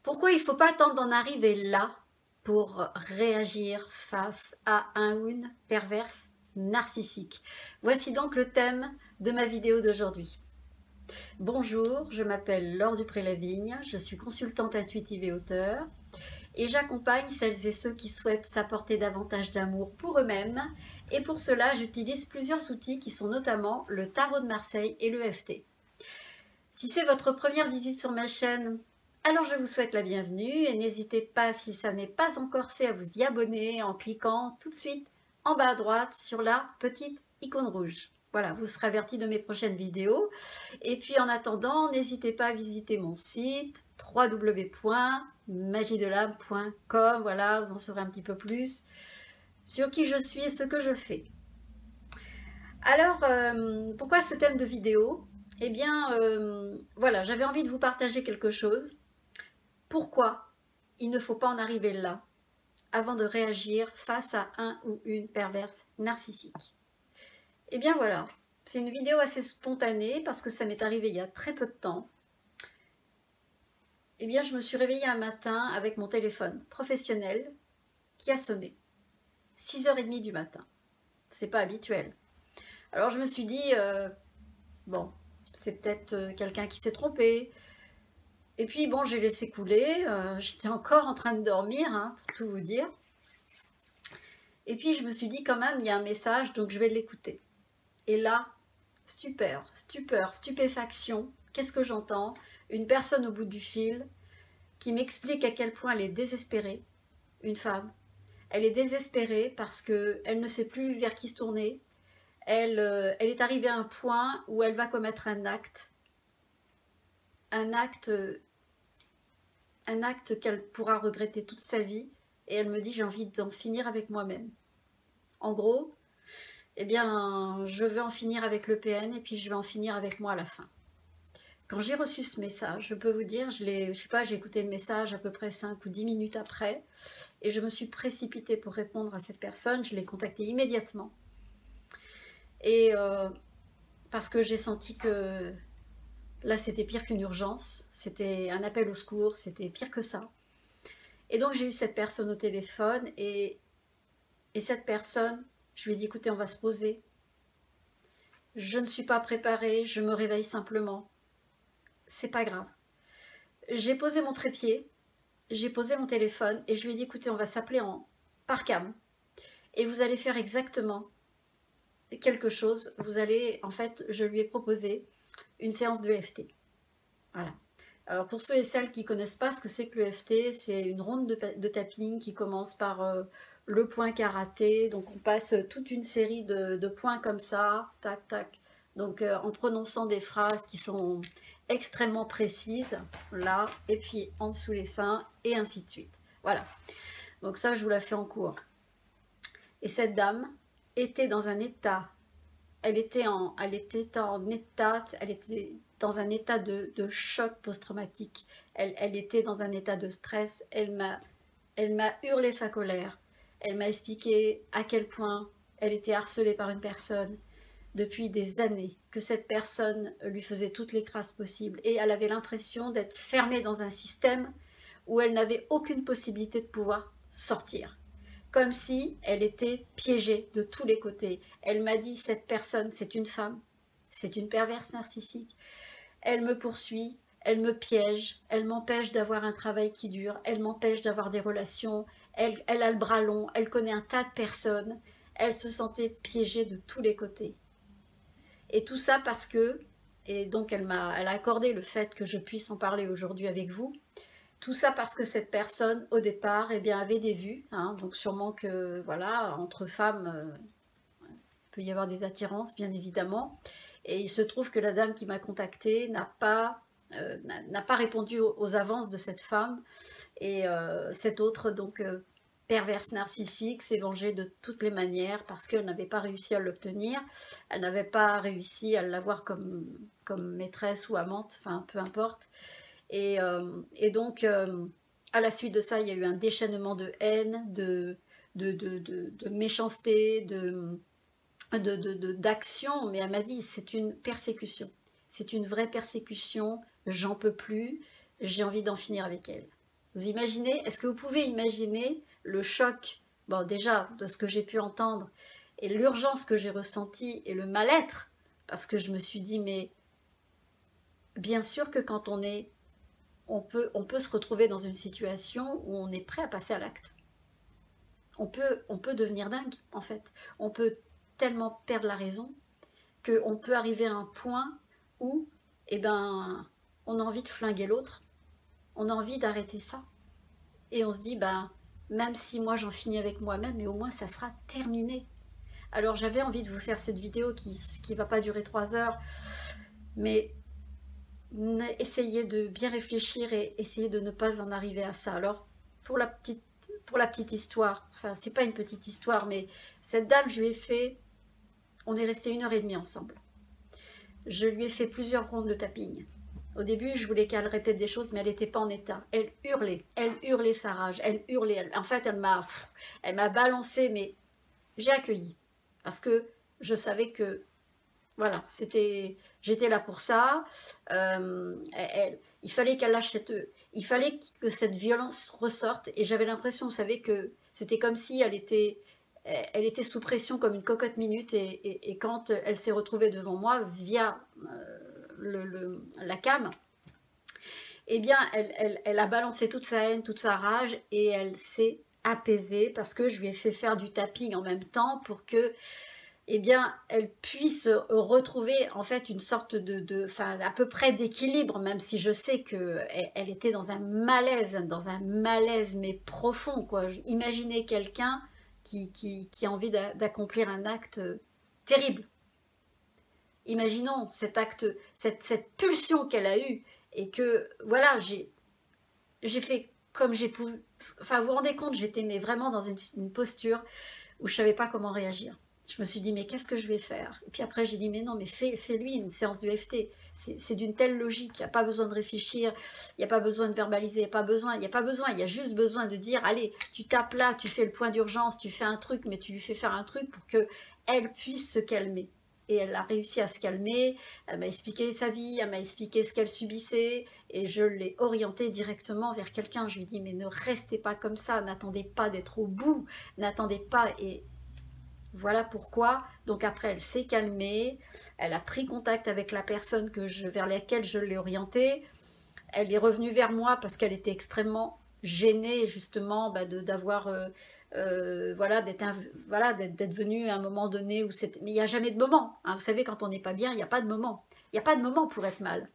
Pourquoi il ne faut pas attendre d'en arriver là pour réagir face à un ou une perverse narcissique? Voici donc le thème de ma vidéo d'aujourd'hui. Bonjour, je m'appelle Laure Dupré-Lavigne, je suis consultante intuitive et auteure et j'accompagne celles et ceux qui souhaitent s'apporter davantage d'amour pour eux-mêmes, et pour cela j'utilise plusieurs outils qui sont notamment le tarot de Marseille et l'EFT. Si c'est votre première visite sur ma chaîne, alors je vous souhaite la bienvenue et n'hésitez pas, si ça n'est pas encore fait, à vous y abonner en cliquant tout de suite en bas à droite sur la petite icône rouge. Voilà, vous serez averti de mes prochaines vidéos. Et puis en attendant, n'hésitez pas à visiter mon site www.magiedelame.com. Voilà, vous en saurez un petit peu plus sur qui je suis et ce que je fais. Alors, pourquoi ce thème de vidéo? Eh bien, voilà, j'avais envie de vous partager quelque chose. Pourquoi il ne faut pas en arriver là avant de réagir face à un ou une perverse narcissique? Eh bien voilà, c'est une vidéo assez spontanée parce que ça m'est arrivé il y a très peu de temps. Eh bien, je me suis réveillée un matin avec mon téléphone professionnel qui a sonné. 6h30 du matin. C'est pas habituel. Alors je me suis dit, bon, c'est peut-être quelqu'un qui s'est trompé. Et puis bon, j'ai laissé couler, j'étais encore en train de dormir, hein, pour tout vous dire. Et puis je me suis dit quand même, il y a un message, donc je vais l'écouter. Et là, stupeur, stupéfaction, qu'est-ce que j'entends? Une personne au bout du fil qui m'explique à quel point elle est désespérée, une femme. Elle est désespérée parce qu'elle ne sait plus vers qui se tourner. Elle est arrivée à un point où elle va commettre un acte qu'elle pourra regretter toute sa vie, et elle me dit: j'ai envie d'en finir avec moi-même. En gros, eh bien, je veux en finir avec le PN et puis je vais en finir avec moi à la fin. Quand j'ai reçu ce message, je peux vous dire, je sais pas, j'ai écouté le message à peu près 5 ou 10 minutes après, et je me suis précipitée pour répondre à cette personne. Je l'ai contactée immédiatement. Et parce que j'ai senti que là, c'était pire qu'une urgence, c'était un appel au secours, c'était pire que ça. Et donc, j'ai eu cette personne au téléphone, et cette personne, je lui ai dit: écoutez, on va se poser. Je ne suis pas préparée, je me réveille simplement. C'est pas grave. J'ai posé mon trépied, j'ai posé mon téléphone, et je lui ai dit: écoutez, on va s'appeler par cam. Et vous allez faire exactement quelque chose. Vous allez, en fait, je lui ai proposé une séance de EFT. Voilà. Alors pour ceux et celles qui ne connaissent pas ce que c'est que l'EFT, c'est une ronde de tapping qui commence par le point karaté. Donc on passe toute une série de points comme ça, tac, tac. Donc en prononçant des phrases qui sont extrêmement précises, là, et puis en dessous les seins, et ainsi de suite. Voilà. Donc ça, je vous la fais en cours. Et cette dame était dans un état, elle était dans un état de choc post-traumatique. Elle était dans un état de stress. Elle m'a hurlé sa colère. Elle m'a expliqué à quel point elle était harcelée par une personne depuis des années, que cette personne lui faisait toutes les crasses possibles, et elle avait l'impression d'être fermée dans un système où elle n'avait aucune possibilité de pouvoir sortir. Comme si elle était piégée de tous les côtés. Elle m'a dit: cette personne, c'est une femme, c'est une perverse narcissique. Elle me poursuit, elle me piège, elle m'empêche d'avoir un travail qui dure, elle m'empêche d'avoir des relations, elle a le bras long, elle connaît un tas de personnes, elle se sentait piégée de tous les côtés. Et tout ça parce que, et donc elle a accordé le fait que je puisse en parler aujourd'hui avec vous, tout ça parce que cette personne, au départ, eh bien, avait des vues, hein, donc sûrement que, voilà, entre femmes, il peut y avoir des attirances, bien évidemment. Et il se trouve que la dame qui m'a contactée n'a pas répondu aux avances de cette femme. Et cette autre, donc, perverse narcissique, s'est vengée de toutes les manières parce qu'elle n'avait pas réussi à l'obtenir. Elle n'avait pas réussi à l'avoir comme maîtresse ou amante, enfin, peu importe. Et donc, à la suite de ça, il y a eu un déchaînement de haine, de méchanceté, d'action. Mais elle m'a dit: c'est une persécution. C'est une vraie persécution, j'en peux plus, j'ai envie d'en finir avec elle. Vous imaginez, est-ce que vous pouvez imaginer le choc, bon déjà de ce que j'ai pu entendre, et l'urgence que j'ai ressentie, et le mal-être, parce que je me suis dit, mais bien sûr que quand on peut se retrouver dans une situation où on est prêt à passer à l'acte. On peut devenir dingue, en fait. On peut tellement perdre la raison qu'on peut arriver à un point où, eh ben, on a envie de flinguer l'autre, on a envie d'arrêter ça. Et on se dit, ben, même si moi j'en finis avec moi-même, mais au moins ça sera terminé. Alors j'avais envie de vous faire cette vidéo qui ne va pas durer 3 heures, mais essayez de bien réfléchir et essayez de ne pas en arriver à ça. Alors, pour la petite histoire, enfin, c'est pas une petite histoire, mais cette dame, je lui ai fait, on est resté 1h30 ensemble. Je lui ai fait plusieurs rondes de tapping. Au début, je voulais qu'elle répète des choses, mais elle n'était pas en état. Elle hurlait sa rage, elle hurlait. En fait, elle m'a balancé, mais j'ai accueilli. Parce que je savais que, voilà, j'étais là pour ça. Il fallait qu'elle lâche il fallait que cette violence ressorte. Et j'avais l'impression, vous savez, que c'était comme si elle était sous pression comme une cocotte minute. Et quand elle s'est retrouvée devant moi via la cam, eh bien, elle a balancé toute sa haine, toute sa rage, et elle s'est apaisée parce que je lui ai fait faire du tapping en même temps pour que, eh bien, elle puisse retrouver en fait une sorte enfin, à peu près d'équilibre, même si je sais qu'elle était dans un malaise mais profond, quoi. Imaginez quelqu'un qui a envie d'accomplir un acte terrible. Imaginons cet acte, cette pulsion qu'elle a eue, et que, voilà, j'ai fait comme j'ai pu. Enfin, vous vous rendez compte, j'étais vraiment dans une posture où je ne savais pas comment réagir. Je me suis dit, mais qu'est-ce que je vais faire? Et puis après, j'ai dit, mais non, mais fais-lui une séance de FT. C'est d'une telle logique, il n'y a pas besoin de réfléchir, il n'y a pas besoin de verbaliser, il n'y a pas besoin, il y a juste besoin de dire, allez, tu tapes là, tu fais le point d'urgence, tu fais un truc, mais tu lui fais faire un truc pour qu'elle puisse se calmer. Et elle a réussi à se calmer, elle m'a expliqué sa vie, elle m'a expliqué ce qu'elle subissait, et je l'ai orientée directement vers quelqu'un. Je lui ai dit, mais ne restez pas comme ça, n'attendez pas d'être au bout, n'attendez pas, et voilà pourquoi. Donc après, elle s'est calmée, elle a pris contact avec la personne vers laquelle je l'ai orientée, elle est revenue vers moi parce qu'elle était extrêmement gênée, justement, d'avoir... voilà, d'être venu à un moment donné où c'était... Mais il n'y a jamais de moment. Hein. Vous savez, quand on n'est pas bien, il n'y a pas de moment. Il n'y a pas de moment pour être mal.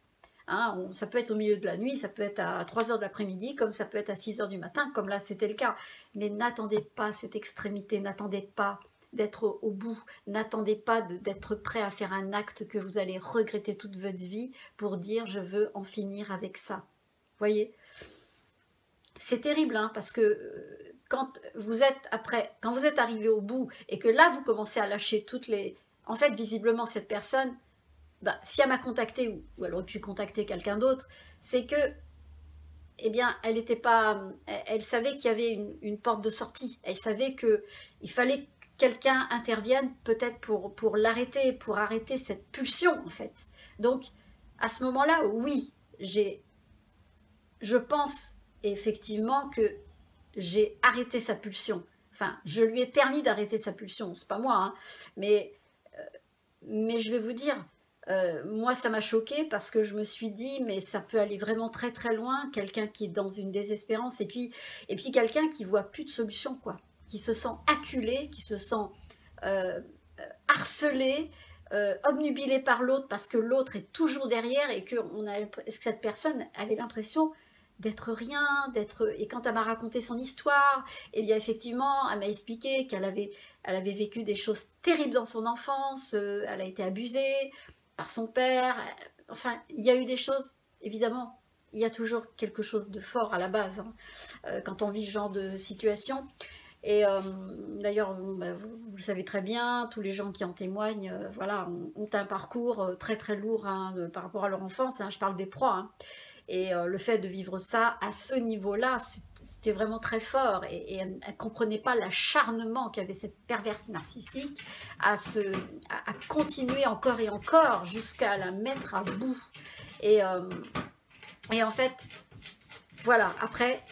Hein, ça peut être au milieu de la nuit, ça peut être à 3 heures de l'après-midi, comme ça peut être à 6 heures du matin, comme là c'était le cas. Mais n'attendez pas cette extrémité, n'attendez pas d'être au bout, n'attendez pas d'être prêt à faire un acte que vous allez regretter toute votre vie pour dire je veux en finir avec ça. Vous voyez, c'est terrible, hein, parce que quand vous êtes arrivé au bout et que là vous commencez à lâcher toutes les... En fait, visiblement, cette personne, si elle m'a contacté, ou elle aurait pu contacter quelqu'un d'autre, c'est que, eh bien, elle savait qu'il y avait une porte de sortie. Elle savait qu'il fallait que quelqu'un intervienne peut-être pour l'arrêter, pour arrêter cette pulsion, en fait. Donc, à ce moment-là, oui, je pense effectivement que j'ai arrêté sa pulsion. Enfin, je lui ai permis d'arrêter sa pulsion, c'est pas moi, hein. Mais je vais vous dire, moi ça m'a choquée parce que je me suis dit, mais ça peut aller vraiment très très loin, quelqu'un qui est dans une désespérance, et puis quelqu'un qui voit plus de solution, quoi, qui se sent acculé, qui se sent harcelé, obnubilé par l'autre parce que l'autre est toujours derrière et que cette personne avait l'impression d'être rien, et quand elle m'a raconté son histoire, eh bien effectivement, elle m'a expliqué qu'elle avait vécu des choses terribles dans son enfance, elle a été abusée par son père, enfin, il y a eu des choses, évidemment, il y a toujours quelque chose de fort à la base, hein, quand on vit ce genre de situation. Et d'ailleurs, vous le savez très bien, tous les gens qui en témoignent, voilà, ont un parcours très très lourd, hein, par rapport à leur enfance, hein, je parle des proies, hein. Et le fait de vivre ça à ce niveau-là, c'était vraiment très fort. Et elle ne comprenait pas l'acharnement qu'avait cette perverse narcissique à continuer encore et encore jusqu'à la mettre à bout. Et en fait, voilà, après,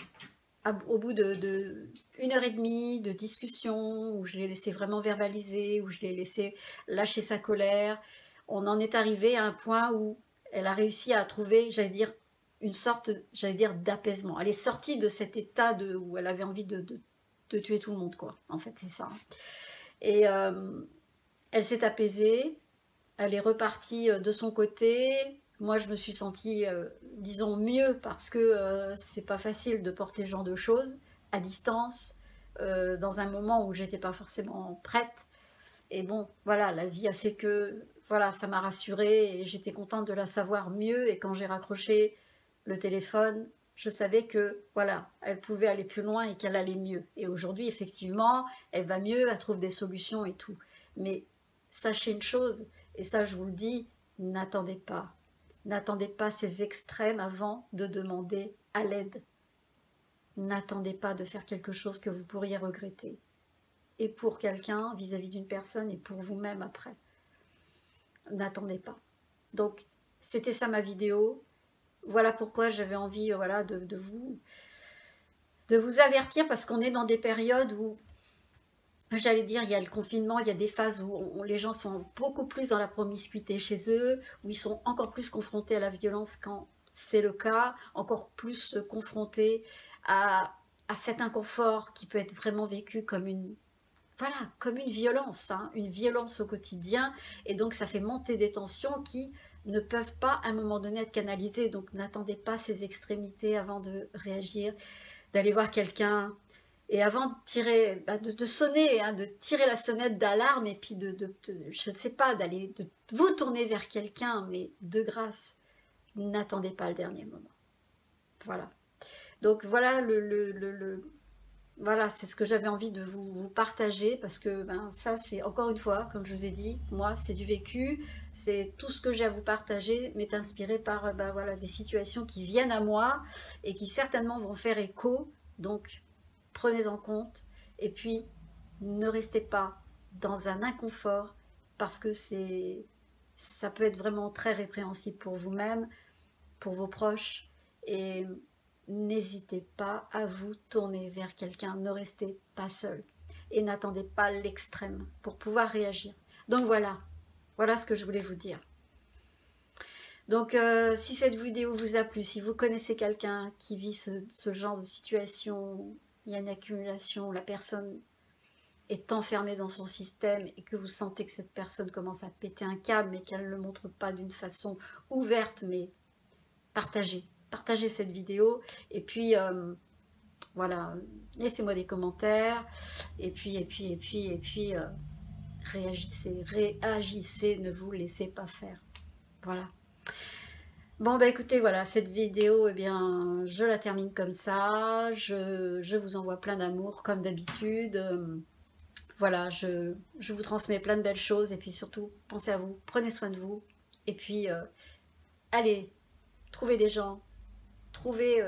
au bout de 1 h 30 de discussion, où je l'ai laissé vraiment verbaliser, où je l'ai laissé lâcher sa colère, on en est arrivé à un point où elle a réussi à trouver, j'allais dire, une sorte, j'allais dire, d'apaisement. Elle est sortie de cet état où elle avait envie de tuer tout le monde, quoi. En fait, c'est ça. Et elle s'est apaisée, elle est repartie de son côté. Moi, je me suis sentie, disons, mieux parce que c'est pas facile de porter ce genre de choses à distance, dans un moment où j'étais pas forcément prête. Et bon, voilà, la vie a fait que, voilà, ça m'a rassurée et j'étais contente de la savoir mieux. Et quand j'ai raccroché le téléphone, je savais que, voilà, elle pouvait aller plus loin et qu'elle allait mieux. Et aujourd'hui, effectivement, elle va mieux, elle trouve des solutions et tout. Mais sachez une chose, et ça je vous le dis, n'attendez pas. N'attendez pas ces extrêmes avant de demander à l'aide. N'attendez pas de faire quelque chose que vous pourriez regretter. Et pour quelqu'un, vis-à-vis d'une personne, et pour vous-même après. N'attendez pas. Donc, c'était ça ma vidéo. Voilà pourquoi j'avais envie, voilà, de vous avertir, parce qu'on est dans des périodes où, j'allais dire, il y a le confinement, il y a des phases où les gens sont beaucoup plus dans la promiscuité chez eux, où ils sont encore plus confrontés à la violence quand c'est le cas, encore plus confrontés à cet inconfort qui peut être vraiment vécu comme une, voilà, comme une violence, hein, une violence au quotidien, et donc ça fait monter des tensions qui ne peuvent pas à un moment donné être canalisées. Donc n'attendez pas ces extrémités avant de réagir, d'aller voir quelqu'un, et avant de tirer, de sonner, hein, de tirer la sonnette d'alarme, et puis je ne sais pas, de vous tourner vers quelqu'un, mais de grâce, n'attendez pas le dernier moment. Voilà. Donc voilà voilà, c'est ce que j'avais envie de vous partager, parce que ça, c'est encore une fois, comme je vous ai dit, moi, c'est du vécu, c'est tout ce que j'ai à vous partager m'est inspiré par voilà, des situations qui viennent à moi et qui certainement vont faire écho. Donc, prenez en compte, et puis ne restez pas dans un inconfort, parce que ça peut être vraiment très répréhensible pour vous-même, pour vos proches, et n'hésitez pas à vous tourner vers quelqu'un, ne restez pas seul et n'attendez pas l'extrême pour pouvoir réagir. Donc voilà ce que je voulais vous dire. Donc si cette vidéo vous a plu, si vous connaissez quelqu'un qui vit ce genre de situation, il y a une accumulation, la personne est enfermée dans son système et que vous sentez que cette personne commence à péter un câble, mais qu'elle ne le montre pas d'une façon ouverte, mais partagez cette vidéo, et puis voilà, laissez-moi des commentaires, et puis réagissez, ne vous laissez pas faire. Voilà. Bon écoutez, voilà, cette vidéo, eh bien, je la termine comme ça. Je vous envoie plein d'amour comme d'habitude. Voilà, je vous transmets plein de belles choses, et puis surtout, pensez à vous, prenez soin de vous, et puis allez, trouvez des gens, trouvez,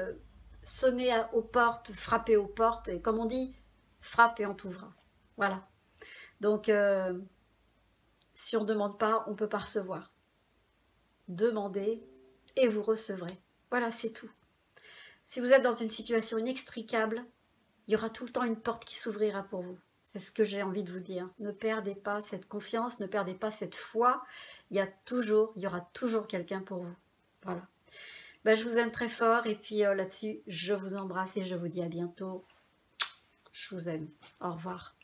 sonnez aux portes, frappez aux portes, et comme on dit, frappe et on t'ouvra. Voilà. Donc, si on ne demande pas, on ne peut pas recevoir. Demandez et vous recevrez. Voilà, c'est tout. Si vous êtes dans une situation inextricable, il y aura tout le temps une porte qui s'ouvrira pour vous. C'est ce que j'ai envie de vous dire. Ne perdez pas cette confiance, ne perdez pas cette foi. Il y aura toujours quelqu'un pour vous. Voilà. Je vous aime très fort, et puis là-dessus, je vous embrasse et je vous dis à bientôt. Je vous aime. Au revoir.